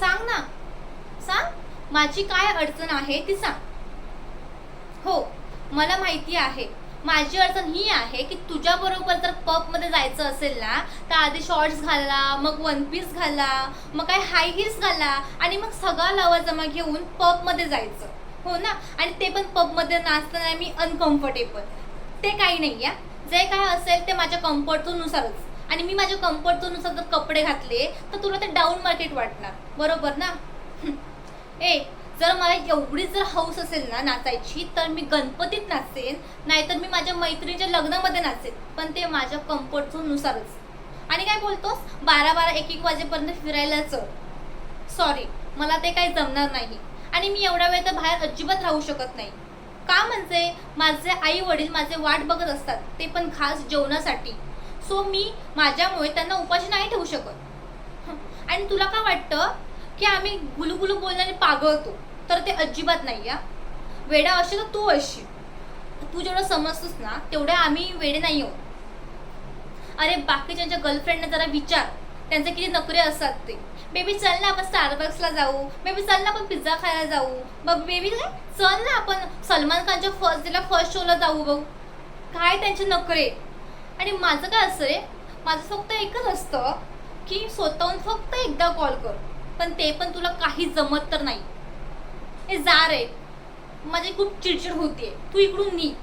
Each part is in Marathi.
सांग ना, सांग. माझी काय अडचण आहे ती सांग. हो, मला माहिती आहे. माझी अडचण ही आहे की तुझ्या बरोबर जर पबमध्ये जायचं असेल ना, तर आधी शॉर्ट्स घाला, मग वन पीस घाला, मग काय हाय हिल्स घाला आणि मग सगळा लवा जमा घेऊन पबमध्ये जायचं. हो ना. आणि ते पण पबमध्ये नाचताना मी अनकम्फर्टेबल. ते काही नाही या. जे काय असेल ते माझ्या कम्फर्ट नुसारच. आणि मी माझ्या कम्फर्ट नुसार जर कपडे घातले तर तुला ते डाऊन मार्केट वाटणार, बरोबर ना? ए, जर मला एवढी जर हौस असेल ना नाचायची, तर मी गणपतीत नाचेन, नाहीतर मी माझ्या मैत्रिणीच्या लग्नामध्ये नाचेन, पण ते माझ्या कम्फर्ट नुसारच. आणि काय बोलतोस 12-12 1-1 वाजेपर्यंत फिरायला चल? सॉरी, मला ते काही जमणार नाही. आणि मी एवढा वेळ तर बाहेर अजिबात राहू शकत नाही. का म्हणजे माझे आई वडील माझे वाट बघत असतात, ते पण खास जेवणासाठी. सो मी माझ्यामुळे त्यांना उपाशी नाही ठेवू शकत. आणि तुला काय वाटतं की आम्ही गुलुगुलू बोलण्याने पागळतो? तर ते अजिबात नाही या. वेडा अशी तर तू अशी. तू जेवढं समजतोस ना तेवढे आम्ही वेडे नाही आहोत. अरे बाकीच्या गर्लफ्रेंडने जरा विचार, त्यांचे किती नखरे असतात ते. बेबी चल ना आपण स्टारबक्सला जाऊ, बेबी चल ना आपण पिझ्झा खायला जाऊ, बघ बेबी काय चल ना आपण सलमान खानच्या फर्स्ट शोला जाऊ. बघ काय त्यांचे नखरे. आणि माझं काय असं रे, माझं फक्त एकच असतं की स्वतःहून फक्त एकदा कॉल कर, पण ते पण तुला काही जमत तर नाही. हे जा रे, माझी खूप चिडचिड होतीये. तू इकडून नी.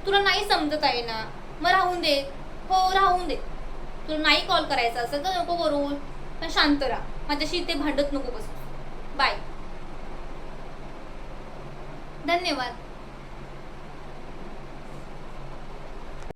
तुला नाही समजत आहे ना, मग राहून दे. हो राहून दे. तुला नाही कॉल करायचा असेल तर नको करू, पण शांत राहा. माझ्याशी इथे भांडत नको बस. बाय. धन्यवाद.